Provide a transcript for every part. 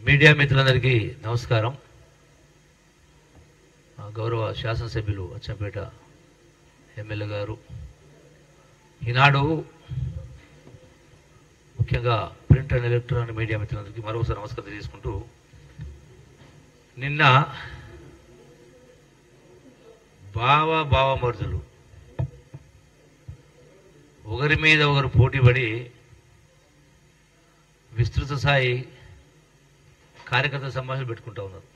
Media మిత్రులందరికీ నమస్కారం. గౌరవ శాసనసభ్యులు అచ్చంపేట ఎమ్మెల్యే గారు, ఈనాడు ముఖ్యంగా ప్రింట్ అండ్ ఎలక్ట్రానిక్ మీడియా మిత్రులందరికీ మరోసారి నమస్కారం తీసుకుంటూ, నిన్న బావమరుదులు ఒకరి మీద ఒకరు పోటీపడి విస్తృత స్థాయి కార్యకర్త సమావేశాలు పెట్టుకుంటూ ఉన్నారు.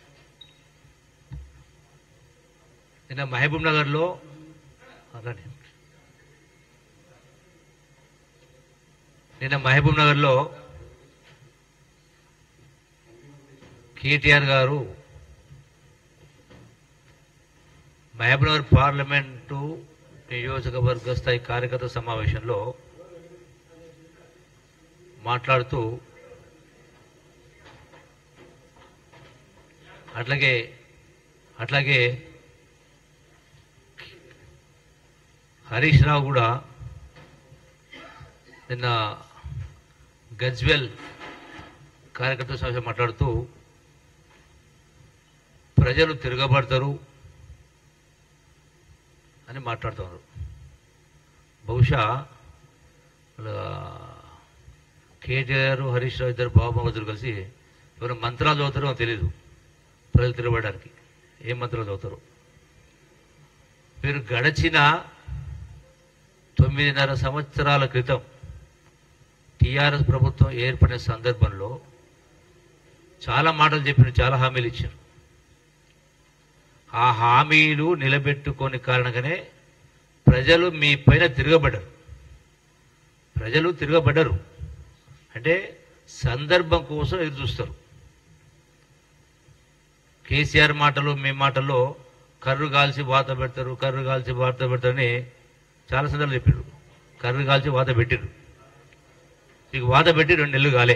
నిన్న మహబూబ్ నగర్లో కేటీఆర్ గారు మహబూబ్ నగర్ పార్లమెంటు నియోజకవర్గ స్థాయి కార్యకర్త సమావేశంలో మాట్లాడుతూ, అట్లాగే హరీష్ రావు కూడా నిన్న గజ్వెల్ కార్యకర్త సమావేశం మాట్లాడుతూ, ప్రజలు తిరగబడతారు అని మాట్లాడుతున్నారు. బహుశా కేటీఆర్ హరీష్ రావు ఇద్దరు బాబు కలిసి ఎవరైనా మంత్రాలు చదువుతారో తెలియదు. ప్రజలు తిరగబడడానికి ఏం మంత్రాలు చదువుతారు? మీరు గడిచిన 9.5 సంవత్సరాల క్రితం టీఆర్ఎస్ ప్రభుత్వం ఏర్పడిన సందర్భంలో చాలా మాటలు చెప్పారు, చాలా హామీలు ఇచ్చారు. ఆ హామీలు నిలబెట్టుకోని కారణంగానే ప్రజలు మీ పైన తిరగబడ్డరు. అంటే సందర్భం కోసం ఎదురు చూస్తారు. కేసీఆర్ మాటలు, మీ మాటల్లో కర్రు కాల్చి వాత పెడతారని చాలా సందర్భాలు చెప్పారు. కర్రు కాల్చి వాత పెట్టారు. మీకు వాత పెట్టి 2 నెలలు కాలే,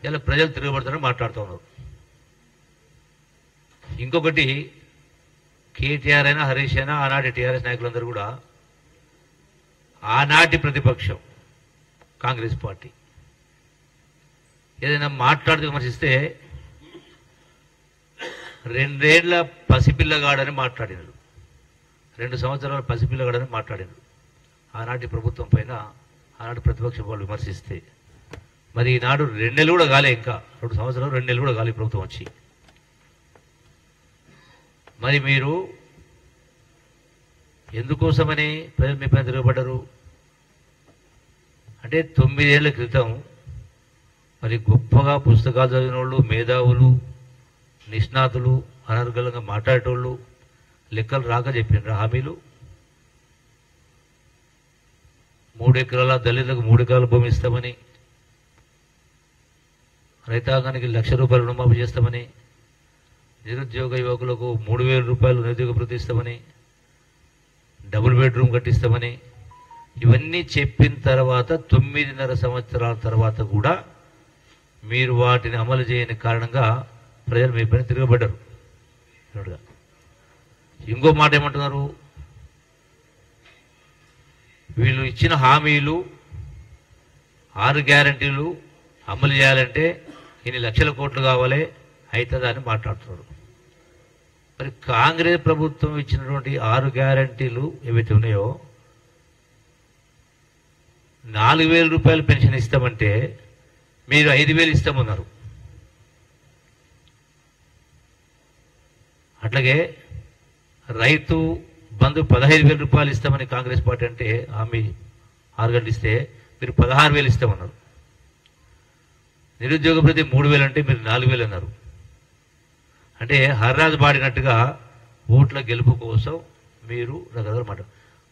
ఇలా ప్రజలు తిరగబడతారని మాట్లాడుతూ ఉన్నారు. ఇంకొకటి, కేటీఆర్ అయినా హరీష్ అయినా ఆనాటి టీఆర్ఎస్ నాయకులందరూ కూడా ఆనాటి ప్రతిపక్షం కాంగ్రెస్ పార్టీ ఏదైనా మాట్లాడుతూ విమర్శిస్తే 2 ఏళ్ల పసిపిల్లగాడని మాట్లాడినారు. 2 సంవత్సరాల పసిపిల్లగాడని మాట్లాడినారు ఆనాటి ప్రభుత్వం పైన ఆనాటి ప్రతిపక్ష వాళ్ళు విమర్శిస్తే. మరి ఈనాడు 2 నెలలు కూడా కాలే, ఇంకా 2 సంవత్సరాలు 2 నెలలు కూడా కాలే ప్రభుత్వం వచ్చి. మరి మీరు ఎందుకోసమని ప్రజలు మీ పైన తిరగబడ్డారు అంటే, 9 ఏళ్ల క్రితం మరి గొప్పగా పుస్తకాలు చదివిన వాళ్ళు, మేధావులు, నిష్ణాతులు, అనర్గళంగా మాట్లాడేటోళ్ళు లెక్కలు రాక చెప్పిన హామీలు. 3 ఎకరాల దళితులకు 3 ఎకరాల భూమి ఇస్తామని, రైతాంగానికి ₹1,00,000 రుణమాఫీ చేస్తామని, నిరుద్యోగ యువకులకు 3,000 రూపాయలు నిరుద్యోగ భృతి ఇస్తామని, డబుల్ బెడ్రూమ్ కట్టిస్తామని, ఇవన్నీ చెప్పిన తర్వాత 9.5 సంవత్సరాల తర్వాత కూడా మీరు వాటిని అమలు చేయని కారణంగా ప్రజలు మీ పైన తిరగబడ్డారు. ఇంకో మాట ఏమంటున్నారు, వీళ్ళు ఇచ్చిన హామీలు 6 గ్యారంటీలు అమలు చేయాలంటే ఇన్ని లక్షల కోట్లు కావాలి, అవుతుందా అని మాట్లాడుతున్నారు. మరి కాంగ్రెస్ ప్రభుత్వం ఇచ్చినటువంటి 6 గ్యారంటీలు ఏవైతే ఉన్నాయో, 4,000 రూపాయలు పెన్షన్ ఇస్తామంటే మీరు 5,000 ఇస్తామన్నారు. అట్లాగే రైతు బంధు 15,000 రూపాయలు ఇస్తామని కాంగ్రెస్ పార్టీ అంటే హామీ 6 గంటలు ఇస్తే మీరు 16,000 ఇస్తామన్నారు. నిరుద్యోగ భృతి 3,000 అంటే మీరు 4,000 అన్నారు. అంటే హర్రాజు పాడినట్టుగా ఓట్ల గెలుపు కోసం మీరు రకరకాల మాట.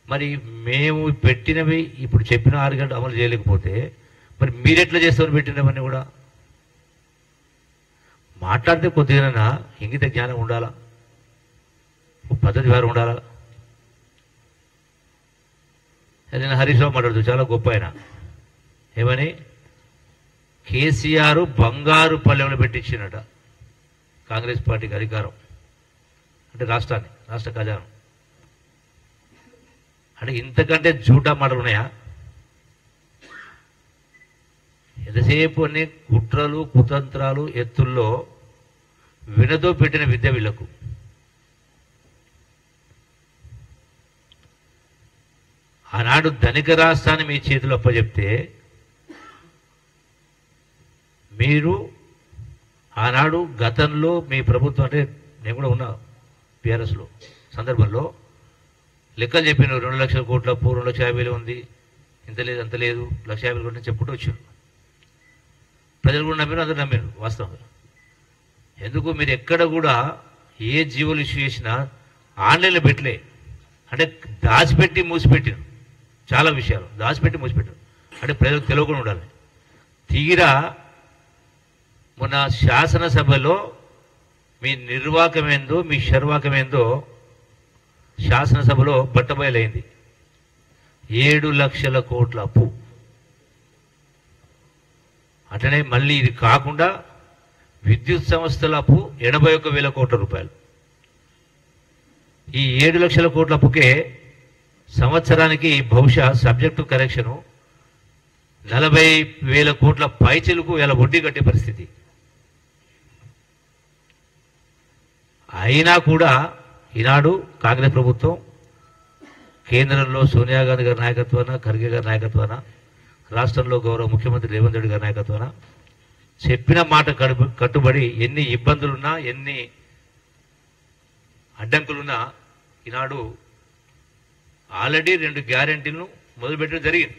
మరి మేము పెట్టినవి ఇప్పుడు చెప్పిన 6 గంటలు అమలు చేయలేకపోతే మరి మీరెట్లా చేస్తామని పెట్టినవన్నీ కూడా మాట్లాడితే కొద్దిగా ఇంగిత జ్ఞానం ఉండాలా, పద్ధతి వారు ఉండాలా. నేను హరీష్ రావు మాట్లాడుతూ చాలా గొప్ప ఆయన. ఏమని, కేసీఆర్ బంగారు పల్లెంలో పెట్టించినట కాంగ్రెస్ పార్టీకి అధికారం, అంటే రాష్ట్ర ఖజానా. అంటే ఇంతకంటే జూటా మాటలు ఉన్నాయా? ఎంతసేపు అన్ని కుట్రలు కుతంత్రాలు ఎత్తుల్లో వినతో పెట్టిన విద్య వీళ్లకు. ఆనాడు ధనిక రాష్ట్రాన్ని మీ చేతులు అప్పచెప్తే మీరు ఆనాడు గతంలో మీ ప్రభుత్వం, అంటే నేను కూడా ఉన్నా టీఆర్ఎస్లో సందర్భంలో, లెక్కలు చెప్పిన 2 లక్షల కోట్ల అప్పు, 2,50,000 ఉంది, ఇంత లేదు అంత లేదు, 1,50,000 కోట్లు చెప్పుకుంటూ వచ్చారు. ప్రజలు కూడా నమ్మారు, అందరూ నమ్మారు వాస్తవంగా. ఎందుకు మీరు ఎక్కడ కూడా ఏ జీవోలు ఇష్యూ చేసినా ఆన్లైన్లో పెట్టలే, అంటే దాచిపెట్టి మూసిపెట్టారు. చాలా విషయాలు దాచిపెట్టి మూసిపెట్టారు, అంటే ప్రజలకు తెలియకుండా ఉండాలి. తీరా మొన్న శాసనసభలో మీ నిర్వాకమేందో మీ శర్వాకమేందో శాసనసభలో బట్టబయలైంది. 7 లక్షల కోట్ల అప్పు. అట్లనే మళ్ళీ ఇది కాకుండా విద్యుత్ సంస్థల అప్పు 81,000 కోట్ల రూపాయలు. ఈ 7 లక్షల కోట్ల అప్పుకే సంవత్సరానికి బహుశా సబ్జెక్టు కరెక్షను 40,000 కోట్ల పైచిలకు ఇలా వడ్డీ కట్టే పరిస్థితి. అయినా కూడా ఈనాడు కాంగ్రెస్ ప్రభుత్వం కేంద్రంలో సోనియా గాంధీ గారి నాయకత్వాన, ఖర్గే గారి నాయకత్వాన, రాష్ట్రంలో గౌరవ ముఖ్యమంత్రి రేవంత్ రెడ్డి గారి నాయకత్వాన చెప్పిన మాట కట్టుబడి ఎన్ని ఇబ్బందులున్నా ఎన్ని అడ్డంకులున్నా ఈనాడు ఆల్రెడీ 2 గ్యారెంటీలను మొదలుపెట్టడం జరిగింది.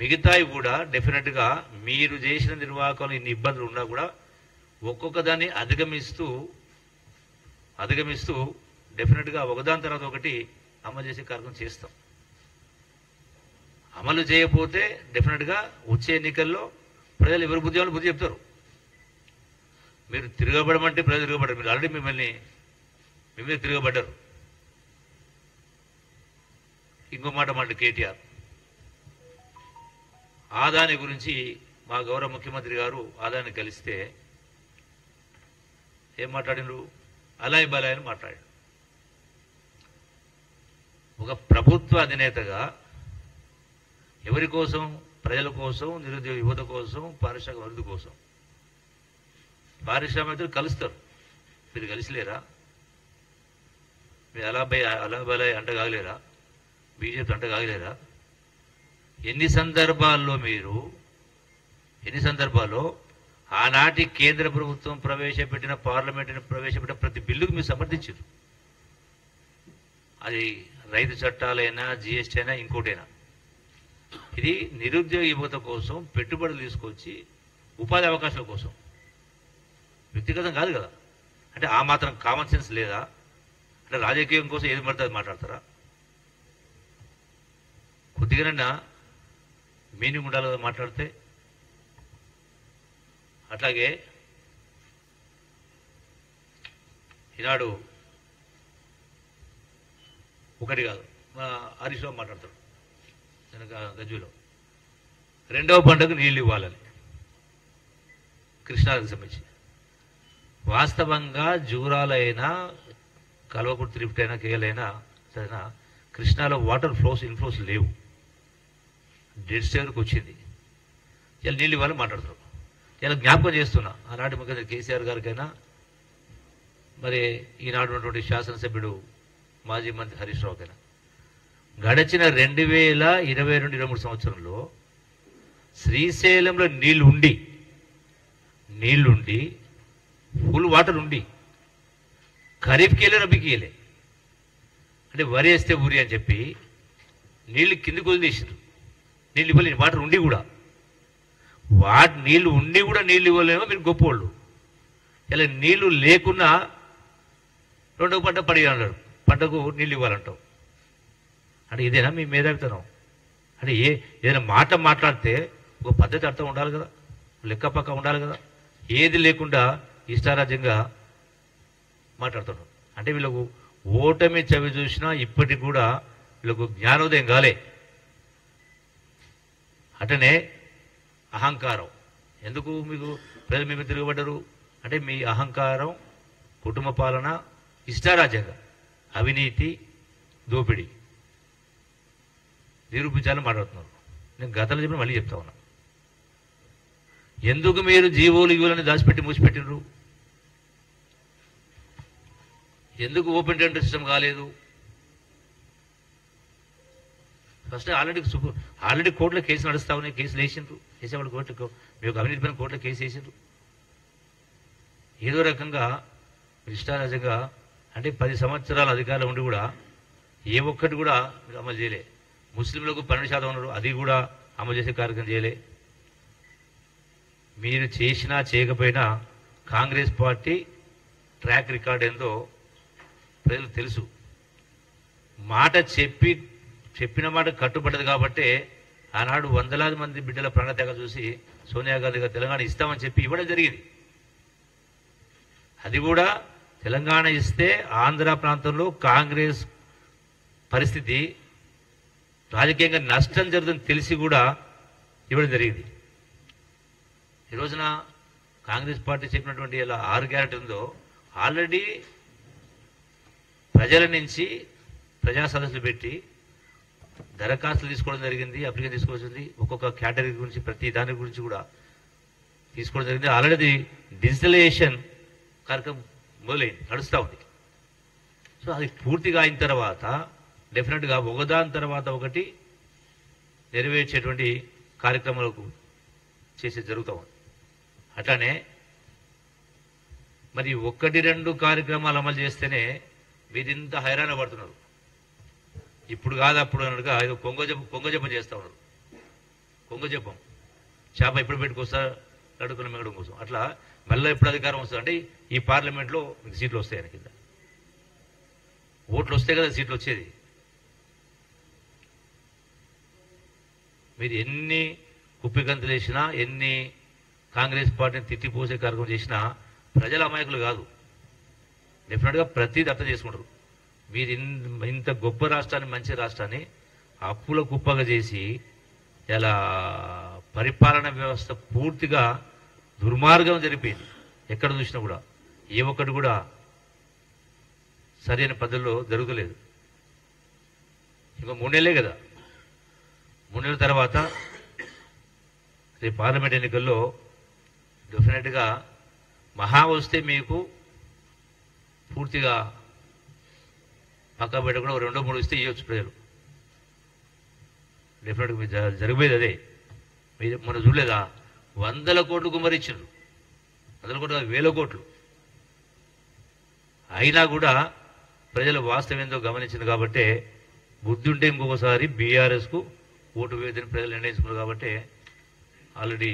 మిగతాయి కూడా డెఫినెట్గా మీరు చేసిన నిర్వాహకంలో ఇన్ని ఇబ్బందులు ఉన్నా కూడా ఒక్కొక్క దాన్ని అధిగమిస్తూ డెఫినెట్గా ఒకదాని తర్వాత ఒకటి అమలు చేసే కార్యక్రమం చేస్తాం. అమలు చేయకపోతే డెఫినెట్గా వచ్చే ఎన్నికల్లో ప్రజలు ఎవరి బుద్ధి వాళ్ళు బుద్ధి చెప్తారు. మీరు తిరగబడమంటే ప్రజలు తిరగబడ్డారు, మీరు ఆల్రెడీ మిమ్మల్ని తిరగబడ్డారు. ఇంకో మాట కేటీఆర్ ఆదాని గురించి మా గౌరవ ముఖ్యమంత్రి గారు ఆదాన్ని కలిస్తే ఏం మాట్లాడినరు? అలాయ్ బలాయ్ అని మాట్లాడారు. ఒక ప్రభుత్వ అధినేతగా ఎవరి కోసం? ప్రజల కోసం, నిరుద్యోగ యువత కోసం, పారిశ్రామిక అభివృద్ధి కోసం. పారిశ్రామికలు కలుస్తారు, మీరు కలిసిలేరా? మీరు అలా బలాయ్ అంట కాగలేరా? బీజేపీ అంట కాగలేరా? ఎన్ని సందర్భాల్లో ఆనాటి కేంద్ర ప్రభుత్వం ప్రవేశపెట్టిన, పార్లమెంటుని ప్రవేశపెట్టిన ప్రతి బిల్లుకు మీరు సమర్థించారు. అది రైతు చట్టాలైనా, జిఎస్టీ అయినా, ఇంకోటైనా. ఇది నిరుద్యోగ యువత కోసం పెట్టుబడులు తీసుకొచ్చి ఉపాధి అవకాశాల కోసం, వ్యక్తిగతం కాదు కదా. అంటే ఆ మాత్రం కామన్ సెన్స్ లేదా? అంటే రాజకీయం కోసం ఏది పడితే అది మాట్లాడతారా? కొద్దిగానన్నా మీనింగ్ ఉండాలి కదా మాట్లాడితే. అట్లాగే ఈనాడు ఒకటి కాదు, మా హరీష్ రావు మాట్లాడతాడు గజ్జులో, 2వ పంటకు నీళ్ళు ఇవ్వాలని కృష్ణానదికి సంబంధించి. వాస్తవంగా జూరాలైనా, కల్వకుర్తి లిఫ్ట్ అయినా, కేఎలైనా సరేనా, కృష్ణాలో వాటర్ ఇన్ఫ్లోస్ లేవు, డెడ్ స్టేర్కి వచ్చింది. ఇలా నీళ్ళు ఇవ్వాలని మాట్లాడుతున్నారు. ఇలా జ్ఞాపకం చేస్తున్నా, ఆనాటి ముఖ్యమంత్రి కేసీఆర్ గారికైనా, మరి ఈనాడు ఉన్నటువంటి శాసనసభ్యుడు మాజీ మంత్రి హరీష్ రావుకైనా, గడిచిన 2022-23 సంవత్సరంలో శ్రీశైలంలో నీళ్లుండి ఫుల్ వాటర్ ఉండి ఖరీఫ్కి వెళ్ళే, రబీకి వెళ్ళే, అంటే వరి వేస్తే ఊరి అని చెప్పి నీళ్లు కిందికి వదిలేసారు. నీళ్ళు ఇవ్వలేని వాటర్ ఉండి కూడా, నీళ్లు ఉండి కూడా నీళ్ళు ఇవ్వలేమో మీరు గొప్పవాళ్ళు. ఇలా నీళ్లు లేకున్నా 2వ పంట పడి అన్నాడు, పంటకు నీళ్ళు ఇవ్వాలంటావు. అంటే ఇదేనా మీ మేధావితనం? అంటే ఏదైనా మాట మాట్లాడితే ఒక పద్ధతి అర్థం ఉండాలి కదా, లెక్క పక్క ఉండాలి కదా. ఏది లేకుండా ఇష్టారాజ్యంగా మాట్లాడుతున్నాడు. అంటే వీళ్ళకు ఓటమి చవి చూసినా ఇప్పటికి కూడా వీళ్ళకు జ్ఞానోదయం కాలే. అటనే అహంకారం. ఎందుకు మీకు ప్రజలు మేము తిరగబడ్డారు అంటే మీ అహంకారం, కుటుంబ పాలన, ఇష్టారాజ్యంగా అవినీతి, దోపిడీ నిరూపించాలని మాట్లాడుతున్నారు. నేను గతంలో చెప్పిన మళ్ళీ చెప్తా ఉన్నా. ఎందుకు మీరు జీవోలు ఇవ్వాలని దాచిపెట్టి మూసిపెట్టినరు? ఎందుకు ఓపెన్ టెండర్ సిస్టమ్ కాలేదు? ఫస్ట్ ఆల్రెడీ కోర్టులో కేసు నడుస్తా ఉన్నాయి, కేసులు వేసిండ్రు, వేసేవాళ్ళు కోర్టుకు మీకు అవినీతి పైన కోర్టులో కేసు వేసిండ్రు. ఏదో రకంగా ఇష్టారాజ్యంగా అంటే 10 సంవత్సరాల అధికారం ఉండి కూడా ఏ ఒక్కటి కూడా మీరు అమలు చేయలే. ముస్లింలకు 12% ఉన్నారు, అది కూడా అమలు చేసే కార్యక్రమం చేయలే. మీరు చేసినా చేయకపోయినా కాంగ్రెస్ పార్టీ ట్రాక్ రికార్డ్ ఏందో ప్రజలకు తెలుసు. మాట చెప్పిన మాట కట్టుబడ్డది కాబట్టే ఆనాడు వందలాది మంది బిడ్డల ప్రాణత్యాగం చూసి సోనియా గాంధీ గారు తెలంగాణ ఇస్తామని చెప్పి ఇవ్వడం జరిగింది. అది కూడా తెలంగాణ ఇస్తే ఆంధ్ర ప్రాంతంలో కాంగ్రెస్ పరిస్థితి రాజకీయంగా నష్టం జరుగుతుందని తెలిసి కూడా ఇవ్వడం జరిగింది. ఈ రోజున కాంగ్రెస్ పార్టీ చెప్పినటువంటి ఇలా 6 గ్యారెంటీ ఉందో ఆల్రెడీ ప్రజల నుంచి ప్రజా సదస్సులు పెట్టి దరఖాస్తులు తీసుకోవడం జరిగింది, అప్లికేషన్ తీసుకోవాల్సింది. ఒక్కొక్క కేటగిరీ గురించి ప్రతి దాని గురించి కూడా తీసుకోవడం జరిగింది. ఆల్రెడీ డిజిటలైజేషన్ కార్యక్రమం మొదలైంది, నడుస్తూ ఉంది. సో అది పూర్తిగా అయిన తర్వాత డెఫినెట్గా ఒకదాని తర్వాత ఒకటి నెరవేర్చేటువంటి కార్యక్రమాలకు చేసే జరుగుతూ ఉంది. అట్లానే మరి 1-2 కార్యక్రమాలు అమలు చేస్తేనే వీరింత హైరాణ పడుతున్నారు. ఇప్పుడు కాదు అప్పుడు అన్నట్టుగా ఏదో కొంగజపం చేస్తూ ఉన్నారు. కొంగజపం చేప ఎప్పుడు పెట్టుకొస్తా అడుగుతున్న మిగడం కోసం. అట్లా మళ్ళీ ఎప్పుడు అధికారం వస్తుంది అంటే ఈ పార్లమెంట్లో మీకు సీట్లు వస్తాయని కింద ఓట్లు వస్తే కదా సీట్లు వచ్చేది. మీరు ఎన్ని కుప్పిగంతులు వేసినా ఎన్ని కాంగ్రెస్ పార్టీని తిట్టిపోసే కార్యక్రమం చేసినా ప్రజల అమాయకులు కాదు. డెఫినెట్గా ప్రతిదీ అర్థం చేసుకుంటారు. మీరు ఇంత గొప్ప రాష్ట్రాన్ని, మంచి రాష్ట్రాన్ని అప్పుల కుప్పగా చేసి ఇలా పరిపాలన వ్యవస్థ పూర్తిగా దుర్మార్గం జరిపోయింది. ఎక్కడ చూసినా కూడా ఏ ఒక్కటి కూడా సరైన పద్ధతిలో జరుగుతలేదు. ఇంకా 3 నెలలే కదా, 3 నెలల తర్వాత రేపు పార్లమెంట్ ఎన్నికల్లో డెఫినెట్గా మహా వస్తే మీకు పూర్తిగా పక్కా బయట కూడా 2-3 ఇస్తే ఇవ్వచ్చు ప్రజలు. డెఫినెట్గా మీరు జరిగేది అదే. మీరు మనం చూడలేదా 100 కోట్లు గుమ్మరిచ్చిండ్రు, 100 కోట్లు 1000 కోట్లు. అయినా కూడా ప్రజల వాస్తవం ఏందో గమనించింది కాబట్టే బుద్ధి ఉంటే ఇంకొకసారి బీఆర్ఎస్కు ఓటు వేయదని ప్రజలు నిర్ణయించుకున్నారు. కాబట్టి ఆల్రెడీ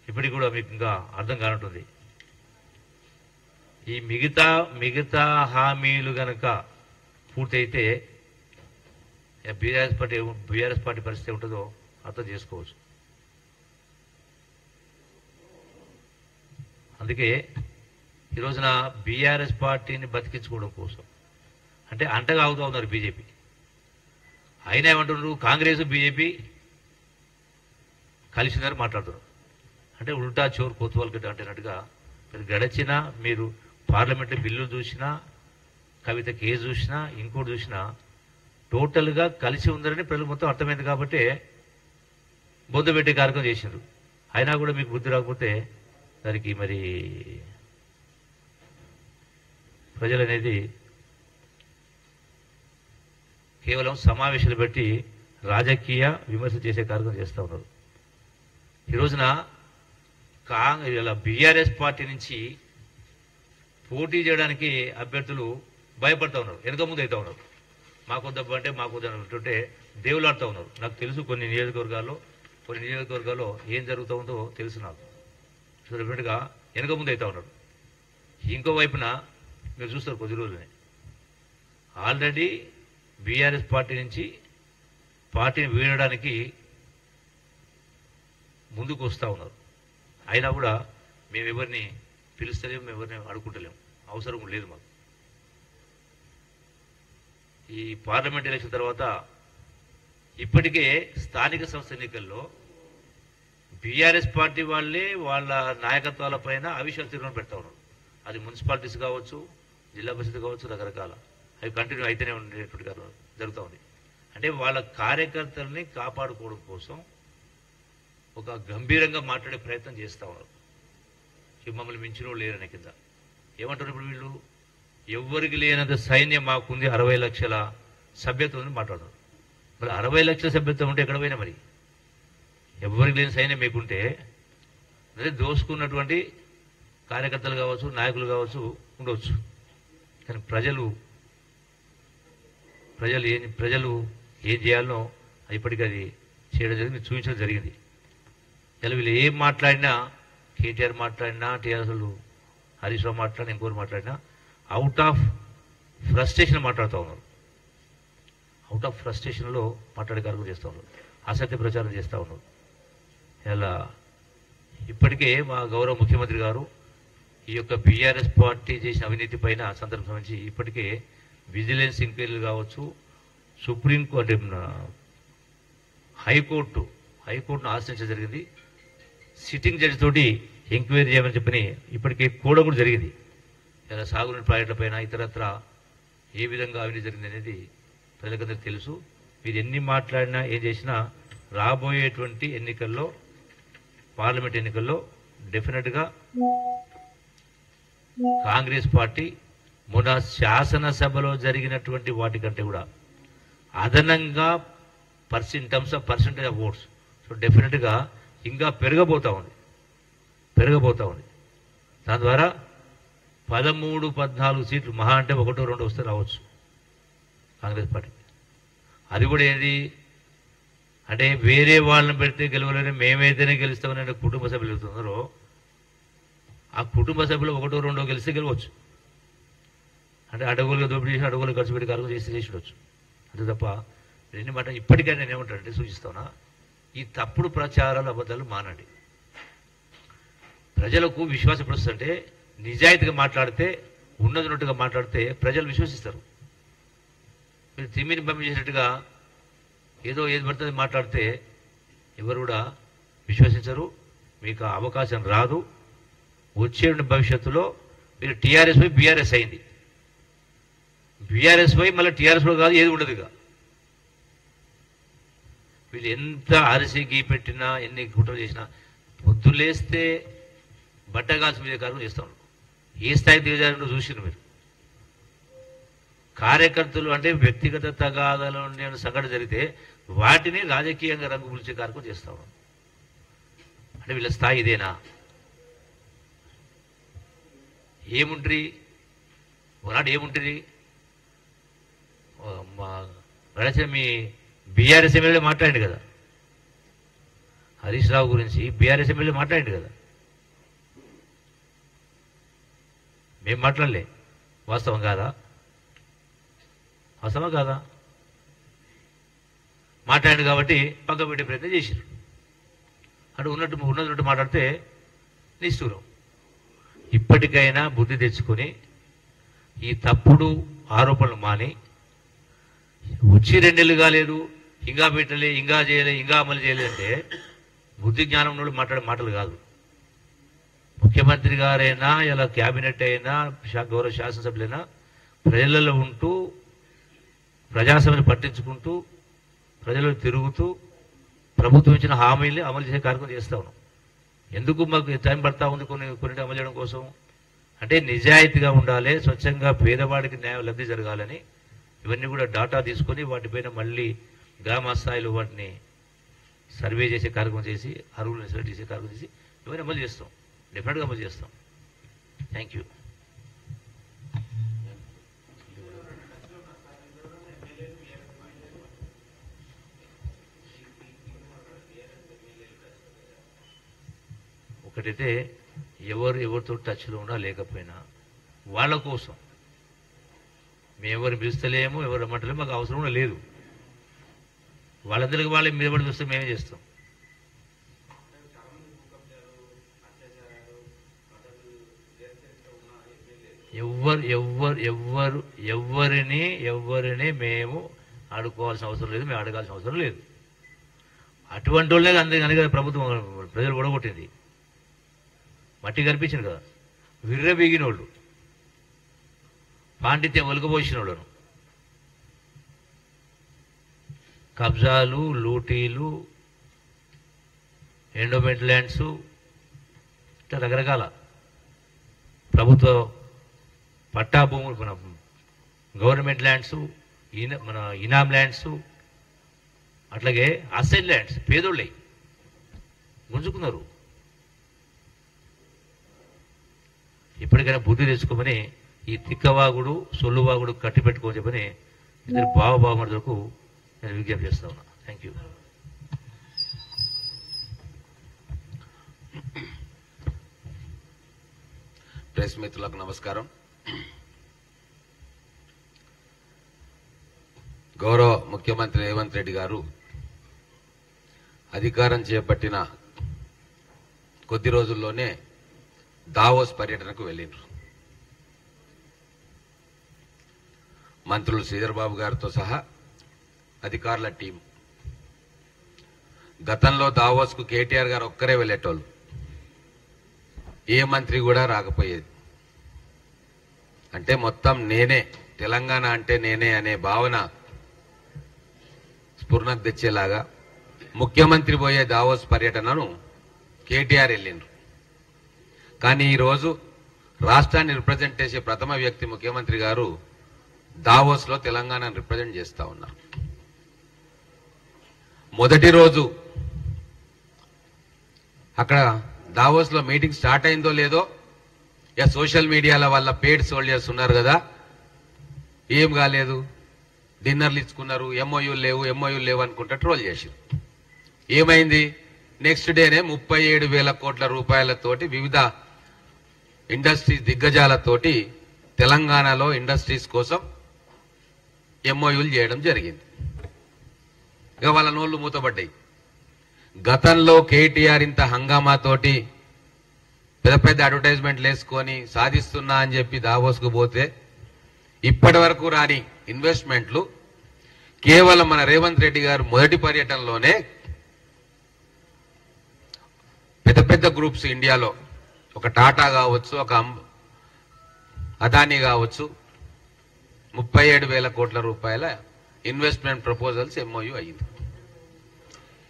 ఇప్పటికి కూడా మీకు ఇంకా అర్థం కానుంటుంది. ఈ మిగతా హామీలు గనక పూర్తయితే బీఆర్ఎస్ పార్టీ పరిస్థితి ఉంటుందో అర్థం చేసుకోవచ్చు. అందుకే ఈ రోజున బీఆర్ఎస్ పార్టీని బతికించుకోవడం కోసం అంటే అంటగా అవుతూ ఉన్నారు బీజేపీ. అయినా ఏమంటున్నారు, కాంగ్రెస్ బీజేపీ కలిసిందని మాట్లాడుతున్నారు. అంటే ఉల్టా చోర్ కోత్వాల్ గడ్డ అంటున్నట్టుగా మీరు గడచిన మీరు పార్లమెంట్లో బిల్లులు చూసినా, కవిత కేసు చూసినా, ఇంకోటి చూసినా టోటల్గా కలిసి ఉందని ప్రజలు మొత్తం అర్థమైంది. కాబట్టి బొద్దు పెట్టే కార్యక్రమం చేసినారు. అయినా కూడా మీకు బుద్ధి రాకపోతే దానికి మరి ప్రజలు అనేది కేవలం సమావేశాలు బట్టి రాజకీయ విమర్శ చేసే కార్యక్రమం చేస్తూ ఉన్నారు. ఈ రోజున ఇలా బీఆర్ఎస్ పార్టీ నుంచి పోటీ చేయడానికి అభ్యర్థులు భయపడతా ఉన్నారు, వెనుక ముందు అవుతా ఉన్నారు. మాకొద్దబ్బా అంటే మాకొద్దని అంటుంటే దేవులాడుతూ ఉన్నారు. నాకు తెలుసు కొన్ని నియోజకవర్గాల్లో ఏం జరుగుతూ ఉందో తెలుసు నాకు. సో డెఫినెట్గా వెనుక ముందు అవుతా ఉన్నారు. ఇంకో వైపున మీరు చూస్తారు కొద్ది రోజులనే ఆల్రెడీ బీఆర్ఎస్ పార్టీ నుంచి పార్టీని వీడడానికి ముందుకు వస్తూ ఉన్నారు. అయినా కూడా మేము ఎవరిని పిలుస్తలేము, మేము ఎవరిని అడుగుంటలేము, అవసరం లేదు మాకు. ఈ పార్లమెంట్ ఎలక్షన్ తర్వాత ఇప్పటికే స్థానిక సంస్థ ఎన్నికల్లో బీఆర్ఎస్ పార్టీ వాళ్ళే వాళ్ళ నాయకత్వాల పైన అవిశ్వాస తీర్మానం పెడతా ఉన్నారు. అది మున్సిపాలిటీస్ కావచ్చు, జిల్లా పరిషత్ కావచ్చు, రకరకాల అవి కంటిన్యూ అయితేనే ఉండేటువంటి జరుగుతూ ఉంది. అంటే వాళ్ళ కార్యకర్తల్ని కాపాడుకోవడం కోసం ఒక గంభీరంగా మాట్లాడే ప్రయత్నం చేస్తూ ఉన్నారు. మమ్మల్ని మించిన వాళ్ళు లేరనే కింద ఏమంటారు ఇప్పుడు వీళ్ళు? ఎవ్వరికి లేనంత సైన్యం మాకుంది, 60 లక్షల సభ్యత్వం ఉంది మాట్లాడుతున్నారు. మరి 60 లక్షల సభ్యత్వం ఉంటే ఎక్కడ పోయినా? మరి ఎవ్వరికి లేని సైన్యం మీకుంటే అదే దోసుకున్నటువంటి కార్యకర్తలు కావచ్చు, నాయకులు కావచ్చు ఉండవచ్చు. కానీ ప్రజలు ఏం చేయాలనో ఇప్పటికీ అది చేయడం జరిగింది, చూపించడం జరిగింది. ఇలా వీళ్ళు ఏం మాట్లాడినా, కేటీఆర్ మాట్లాడినా, టీఆర్ఎస్ హరీష్ రావు మాట్లాడినా, ఇంకోరు మాట్లాడినా అవుట్ ఆఫ్ ఫ్రస్ట్రేషన్ మాట్లాడుతూ ఉన్నారు. అవుట్ ఆఫ్ ఫ్రస్ట్రేషన్లో మాట్లాడే కార్యక్రమం చేస్తూ ఉన్నారు, అసత్య ప్రచారం చేస్తూ ఉన్నారు. ఇలా ఇప్పటికే మా గౌరవ ముఖ్యమంత్రి గారు ఈ యొక్క బీఆర్ఎస్ పార్టీ చేసిన అవినీతి పైన సందర్భం సంబంధించి ఇప్పటికే విజిలెన్స్ ఎంక్వైరీలు కావచ్చు, సుప్రీంకోర్టు అంటే హైకోర్టును ఆశ్రయించడం జరిగింది. సిట్టింగ్ జడ్జి తోటి ఎంక్వైరీ చేయమని చెప్పని ఇప్పటికే కూడా జరిగింది. ఇలా సాగునీటి ప్రాజెక్టుల పైన ఇతరత్ర ఏ విధంగా అవినీతి జరిగింది అనేది ప్రజలకందరికీ తెలుసు. మీరు ఎన్ని మాట్లాడినా ఏం చేసినా రాబోయేటువంటి ఎన్నికల్లో, పార్లమెంట్ ఎన్నికల్లో డెఫినెట్గా కాంగ్రెస్ పార్టీ మొన్న శాసనసభలో జరిగినటువంటి వాటికంటే కూడా అదనంగా in terms of percentage of votes, so డెఫినెట్గా ఇంకా పెరగబోతూ ఉంది. దాని ద్వారా 13-14 సీట్లు మహా అంటే 1-2 వస్తే రావచ్చు కాంగ్రెస్ పార్టీకి. అది కూడా ఏంటి అంటే వేరే వాళ్ళని పెడితే గెలవలేని మేమైతేనే గెలుస్తామని కుటుంబ సభ్యులు వెళ్తున్నారో ఆ కుటుంబ సభ్యులు 1-2 గెలిస్తే గెలవచ్చు. అంటే అడవులుగా దోపిడీ చేసి అడవులు ఖర్చు పెట్టి కార్యక్రమం చేసి ఉండొచ్చు. అంతే తప్ప ఎన్ని మాట ఇప్పటికైనా నేను ఏమంటానంటే సూచిస్తానా, ఈ తప్పుడు ప్రచారాలు అబద్ధాలు మానండి. ప్రజలకు విశ్వాసం వస్తుంటే నిజాయితీగా మాట్లాడితే, ఉన్నదిన్నట్టుగా మాట్లాడితే ప్రజలు విశ్వసిస్తారు. మీరు తిమ్మిని పంపించేసినట్టుగా ఏది పడుతుంది మాట్లాడితే ఎవరు కూడా విశ్వసించరు, మీకు అవకాశం రాదు. వచ్చే భవిష్యత్తులో మీరు టీఆర్ఎస్ పోయి బీఆర్ఎస్ అయింది, బీఆర్ఎస్ పోయి మళ్ళీ టీఆర్ఎస్ లో కాదు, ఏది ఉండదు. ఇక వీళ్ళు ఎంత అరిసిగి పెట్టినా, ఎన్ని కుట్రలు చేసినా పొద్దులేస్తే బట్టగాల్సి మీద కార్యక్రమం చేస్తూ ఉన్నారు. ఏ స్థాయికి దిగజారినో చూసిరు మీరు. కార్యకర్తలు అంటే వ్యక్తిగత తగాదాలు ఉండే సంఘటన జరిగితే వాటిని రాజకీయంగా రంగు పులిచే కార్యక్రమం చేస్తూ ఉన్నారు. అంటే వీళ్ళ స్థాయి ఇదేనా? ఏముంటుంది ఒకనాడు ఏముంటుంది? గడచిన మీ బీఆర్ఎస్ ఎమ్మెల్యే మాట్లాడింది కదా, హరీష్ రావు గురించి బీఆర్ఎస్ ఎమ్మెల్యే మాట్లాడింది కదా, మేము మాట్లాడలే. వాస్తవం కాదా? మాట్లాడింది కాబట్టి పక్క పెట్టే ప్రయత్నం చేశారు. అంటే ఉన్నట్టు మాట్లాడితే నిష్ఠూరం. ఇప్పటికైనా బుద్ధి తెచ్చుకొని ఈ తప్పుడు ఆరోపణలు మాని, వచ్చి 2 నెలలు కాలేదు, ఇంకా పెట్టలే, ఇంకా చేయలే, ఇంకా అమలు చేయలేదంటే బుద్ధి జ్ఞానం నుండి మాట్లాడే మాటలు కాదు. ముఖ్యమంత్రి గారైనా ఇలా క్యాబినెట్ అయినా గౌరవ శాసనసభ్యులైనా ప్రజలలో ఉంటూ ప్రజాసభను పట్టించుకుంటూ ప్రజలను తిరుగుతూ ప్రభుత్వం ఇచ్చిన హామీల్ని అమలు చేసే కార్యక్రమం చేస్తూ ఉన్నాం. ఎందుకు మాకు టైం పడతా ఉంది కొన్ని అమలు చేయడం కోసం అంటే నిజాయితీగా ఉండాలి, స్వచ్ఛంగా పేదవాడికి న్యాయం లబ్ధి జరగాలని ఇవన్నీ కూడా డాటా తీసుకొని వాటిపైన మళ్ళీ గ్రామ స్థాయిలో వాటిని సర్వే చేసే కార్యక్రమం చేసి, అరువులను సెలెక్ట్ చేసే కార్యక్రమం చేసి ఇవన్నీ అమలు చేస్తాం, డెఫినెట్గా అమలు చేస్తాం. Thank you. ఒకటైతే ఎవరితో టచ్లో ఉన్నా లేకపోయినా వాళ్ళ కోసం మేము ఎవరు పిలుస్తలేము, ఎవరు రమ్మంటలేము, మాకు అవసరం కూడా లేదు. వాళ్ళందరికీ వాళ్ళే మీద పడి చూస్తే మేమే చేస్తాం. ఎవరిని మేము ఆడుకోవాల్సిన అవసరం లేదు, మేము అడగాల్సిన అవసరం లేదు. అటువంటి వాళ్ళే అందుకే ప్రభుత్వం ప్రజలు ఓడగొట్టింది, మట్టి కనిపించింది కదా. విర్రబీగిన వాళ్ళు, పాండిత్యం ఒలగబోసిన వాళ్ళను, కబ్జాలు, లూటీలు, ఎండోమెంట్ ల్యాండ్స్, ఇట్లా రకరకాల ప్రభుత్వ పట్టా భూములు, మన గవర్నమెంట్ ల్యాండ్స్, మన ఇనామ్ ల్యాండ్స్, అట్లాగే అసైన్ ల్యాండ్స్ పేదోళ్ళే గుంజుకున్నారు. ఇప్పటికైనా బుద్ధి తెచ్చుకోమని ఈ తిక్కవాగుడు సొల్లువాగుడు కట్టి పెట్టుకోని చెప్పని ఇద్దరు బావబావమరులకు నేను విజ్ఞప్తి చేస్తా ఉన్నా. Thank you. ప్రెస్ మిత్రులకు నమస్కారం. గౌరవ ముఖ్యమంత్రి రేవంత్ రెడ్డి గారు అధికారం చేపట్టిన కొద్ది రోజుల్లోనే దావోస్ పర్యటనకు వెళ్ళిండ్రు. మంత్రులు శ్రీధర్ బాబు గారితో సహా అధికారుల టీం. గతంలో దావోస్కు కేటీఆర్ గారు ఒక్కరే వెళ్ళేటోళ్ళు, ఏ మంత్రి కూడా రాకపోయేది. అంటే మొత్తం నేనే, తెలంగాణ అంటే నేనే అనే భావన స్ఫురణకు తెచ్చేలాగా ముఖ్యమంత్రి పోయే దావోస్ పర్యటనను కేటీఆర్ వెళ్ళిండ్రు. కానీ ఈరోజు రాష్ట్రాన్ని రిప్రజెంట్ చేసే ప్రథమ వ్యక్తి ముఖ్యమంత్రి గారు దావోస్లో తెలంగాణను రిప్రజెంట్ చేస్తా ఉన్నారు. మొదటి రోజు అక్కడ దావోస్లో మీటింగ్ స్టార్ట్ అయిందో లేదో, ఇక సోషల్ మీడియాల వల్ల పేడ్ సోల్జర్స్ ఉన్నారు కదా, ఏం కాలేదు, డిన్నర్లు ఇచ్చుకున్నారు, ఎంఓయూలు లేవు అనుకుంటా ట్రోల్ చేశారు. ఏమైంది? నెక్స్ట్ డేనే 37,000 కోట్ల రూపాయలతోటి వివిధ ఇండస్ట్రీస్ దిగ్గజాలతోటి తెలంగాణలో ఇండస్ట్రీస్ కోసం ఎంఓయూలు చేయడం జరిగింది. ఇక వాళ్ళ నోళ్లు మూతపడ్డాయి. గతంలో కేటీఆర్ ఇంత హంగామాతోటి పెద్ద పెద్ద అడ్వర్టైజ్మెంట్లు వేసుకొని సాధిస్తున్నా అని చెప్పి దావోస్కు పోతే ఇప్పటి వరకు రాని ఇన్వెస్ట్మెంట్లు కేవలం మన రేవంత్ రెడ్డి గారు మొదటి పర్యటనలోనే పెద్ద పెద్ద గ్రూప్స్ ఇండియాలో, ఒక టాటా కావచ్చు, ఒక అదానీ కావచ్చు, 37,000 కోట్ల రూపాయల ఇన్వెస్ట్మెంట్ ప్రపోజల్స్ ఎంఓయూ అయ్యింది.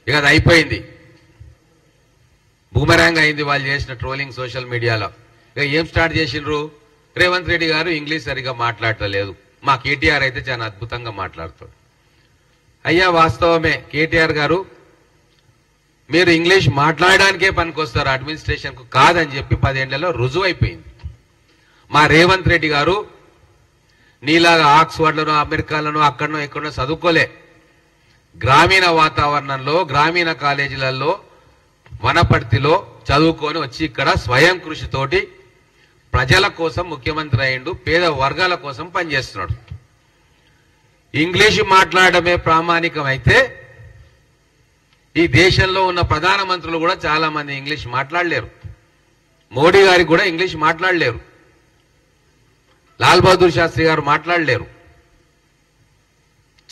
ఇక అది అయిపోయింది, బూమరాంగ్ అయింది వాళ్ళు చేసిన ట్రోలింగ్ సోషల్ మీడియాలో. ఇక ఏం స్టార్ట్ చేసిండ్రు? రేవంత్ రెడ్డి గారు ఇంగ్లీష్ సరిగా మాట్లాడలేదు, మా కేటీఆర్ అయితే చాలా అద్భుతంగా మాట్లాడుతాడు. అయ్యా వాస్తవమే, కేటీఆర్ గారు మీరు ఇంగ్లీష్ మాట్లాడడానికే పనికొస్తారు, అడ్మినిస్ట్రేషన్ కు కాదని చెప్పి 10 ఏళ్లలో రుజువు అయిపోయింది. మా రేవంత్ రెడ్డి గారు నీలాగా ఆక్స్ఫర్డ్లను, అమెరికాలను, అక్కడనో ఎక్కడనో చదువుకోలే. గ్రామీణ వాతావరణంలో, గ్రామీణ కాలేజీలలో, వనపర్తిలో చదువుకొని వచ్చి ఇక్కడ స్వయం కృషితోటి ప్రజల కోసం ముఖ్యమంత్రి అయ్యిండు, పేద వర్గాల కోసం పనిచేస్తున్నాడు. ఇంగ్లీషు మాట్లాడడమే ప్రామాణికమైతే ఈ దేశంలో ఉన్న ప్రధానమంత్రులు కూడా చాలా మంది ఇంగ్లీష్ మాట్లాడలేరు. మోడీ గారికి కూడా ఇంగ్లీష్ మాట్లాడలేరు, లాల్ బహదూర్ శాస్త్రి గారు మాట్లాడలేరు,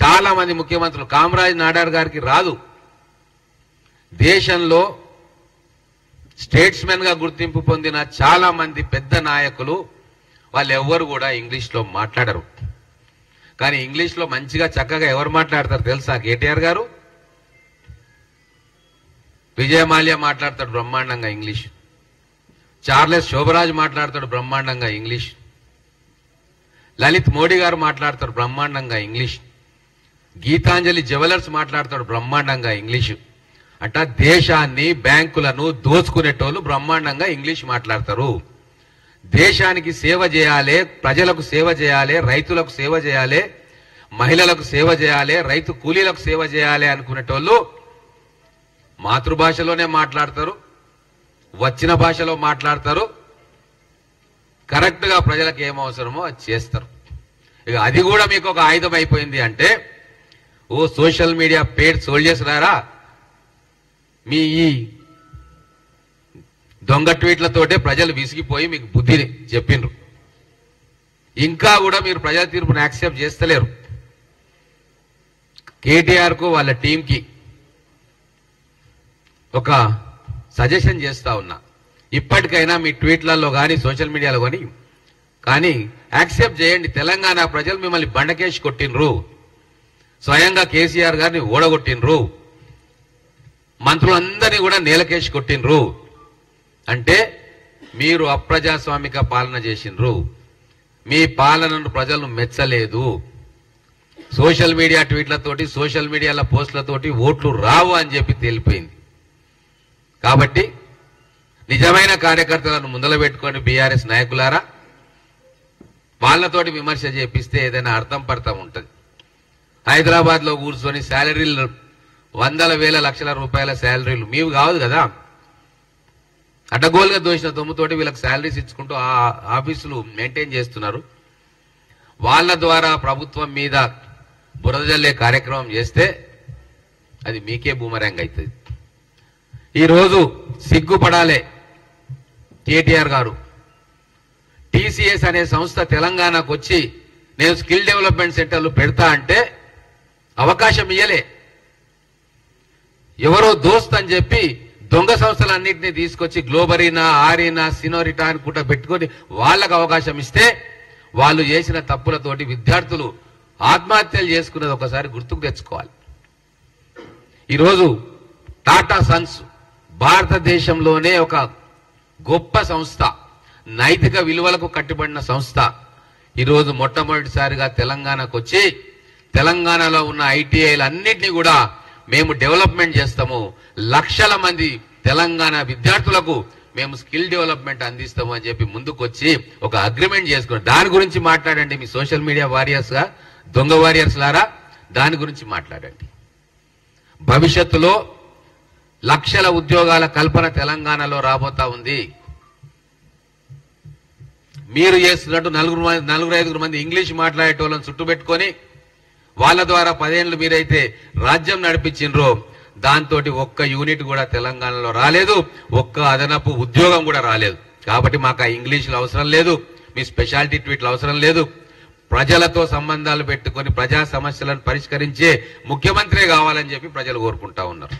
చాలా మంది ముఖ్యమంత్రులు, కామరాజ్ నాడార్ గారికి రాదు. దేశంలో స్టేట్స్మెన్ గా గుర్తింపు పొందిన చాలా మంది పెద్ద నాయకులు వాళ్ళు ఎవ్వరు కూడా ఇంగ్లీష్లో మాట్లాడరు. కానీ ఇంగ్లీష్లో మంచిగా చక్కగా ఎవరు మాట్లాడతారు తెలుసా? కేటీఆర్ గారు. విజయ మాల్యా మాట్లాడతాడు బ్రహ్మాండంగా ఇంగ్లీష్, చార్లెస్ శోభరాజ్ మాట్లాడతాడు బ్రహ్మాండంగా ఇంగ్లీష్, లలిత్ మోడీ గారు మాట్లాడతాడు బ్రహ్మాండంగా ఇంగ్లీష్, గీతాంజలి జ్యువెలర్స్ మాట్లాడతాడు బ్రహ్మాండంగా ఇంగ్లీషు. అంట దేశాన్ని, బ్యాంకులను దోచుకునేటోళ్ళు బ్రహ్మాండంగా ఇంగ్లీష్ మాట్లాడతారు. దేశానికి సేవ చేయాలి, ప్రజలకు సేవ చేయాలి, రైతులకు సేవ చేయాలి, మహిళలకు సేవ చేయాలి, రైతు కూలీలకు సేవ చేయాలి అనుకునేటోళ్ళు మాతృభాషలోనే మాట్లాడతారు, వచ్చిన భాషలో మాట్లాడతారు, కరెక్ట్ గా ప్రజలకు ఏం అవసరమో అది చేస్తారు. ఇక అది కూడా మీకు ఒక ఆయుధం అయిపోయింది అంటే, ఓ సోషల్ మీడియా పేడ్ సోల్జర్స్ రారా, మీ ఈ దొంగ ట్వీట్లతోటే ప్రజలు విసిగిపోయి మీకు బుద్ధిని చెప్పిండ్రు. ఇంకా కూడా మీరు ప్రజల తీర్పును యాక్సెప్ట్ చేస్తలేరు. కేటీఆర్ కు వాళ్ళ టీంకి ఒక సజెషన్ చేస్తా ఉన్నా, ఇప్పటికైనా మీ ట్వీట్లలో కానీ సోషల్ మీడియాలో కానీ యాక్సెప్ట్ చేయండి. తెలంగాణ ప్రజలు మిమ్మల్ని బండకేసి కొట్టినరు, స్వయంగా కేసీఆర్ గారిని ఓడగొట్టినరు. మంత్రులందరినీ కూడా నేలకేసి కొట్టినరు. అంటే మీరు అప్రజాస్వామిక పాలన చేసినరు, మీ పాలనను ప్రజలను మెచ్చలేదు. సోషల్ మీడియా ట్వీట్లతోటి, సోషల్ మీడియాల పోస్టులతోటి ఓట్లు రావు అని చెప్పి తేలిపోయింది. కాబట్టి నిజమైన కార్యకర్తలను ముందల పెట్టుకొని బీఆర్ఎస్ నాయకులారా, వాళ్ళతోటి విమర్శ చేపిస్తే ఏదైనా అర్థం పడతా ఉంటుంది. హైదరాబాద్ లో కూర్చొని శాలరీలు వందల వేల లక్షల రూపాయల శాలరీలు మీవి కాదు కదా, అడ్డగోలుగా దోసిన తొమ్ముతోటి వీళ్ళకి శాలరీస్ ఇచ్చుకుంటూ ఆ ఆఫీసులు మెయింటైన్ చేస్తున్నారు. వాళ్ళ ద్వారా ప్రభుత్వం మీద బురద జల్లే కార్యక్రమం చేస్తే అది మీకే బూమరాంగ్ అవుతుంది. ఈరోజు సిగ్గుపడాలే కేటీఆర్ గారు. టీసీఎస్ అనే సంస్థ తెలంగాణకు వచ్చి నేను స్కిల్ డెవలప్మెంట్ సెంటర్లు పెడతా అంటే అవకాశం ఇయ్యలే. ఎవరో దోస్త్ అని చెప్పి దొంగ సంస్థలన్నింటినీ తీసుకొచ్చి గ్లోబరీనా, ఆరీనా, సినోరిటా అని కూడా పెట్టుకొని వాళ్ళకు అవకాశం ఇస్తే వాళ్ళు చేసిన తప్పులతోటి విద్యార్థులు ఆత్మహత్యలు చేసుకున్నది ఒకసారి గుర్తుకు తెచ్చుకోవాలి. ఈరోజు టాటా సన్స్ భారతదేశంలోనే ఒక గొప్ప సంస్థ, నైతిక విలువలకు కట్టుబడిన సంస్థ ఈరోజు మొట్టమొదటిసారిగా తెలంగాణకు వచ్చి తెలంగాణలో ఉన్న ఐటీఐలు అన్నింటినీ కూడా మేము డెవలప్మెంట్ చేస్తాము, లక్షల మంది తెలంగాణ విద్యార్థులకు మేము స్కిల్ డెవలప్మెంట్ అందిస్తాము అని చెప్పి ముందుకు వచ్చి ఒక అగ్రిమెంట్ చేసుకున్నారు. దాని గురించి మాట్లాడండి మీ సోషల్ మీడియా వారియర్స్ గా, దొంగ వారియర్స్ లారా, దాని గురించి మాట్లాడండి. భవిష్యత్తులో లక్షల ఉద్యోగాల కల్పన తెలంగాణలో రాబోతా ఉంది. మీరు చేస్తున్నట్టు నలుగురు ఐదుగురు మంది ఇంగ్లీష్ మాట్లాడేటోళ్ళని చుట్టుపెట్టుకొని వాళ్ళ ద్వారా 10 ఏళ్ళు మీరైతే రాజ్యం నడిపించినరో దాంతో ఒక్క యూనిట్ కూడా తెలంగాణలో రాలేదు, ఒక్క అదనపు ఉద్యోగం కూడా రాలేదు. కాబట్టి మాకు ఆ ఇంగ్లీషులు అవసరం లేదు, మీ స్పెషాలిటీ ట్వీట్లు అవసరం లేదు. ప్రజలతో సంబంధాలు పెట్టుకొని ప్రజా సమస్యలను పరిష్కరించే ముఖ్యమంత్రి కావాలని చెప్పి ప్రజలు కోరుకుంటా ఉన్నారు.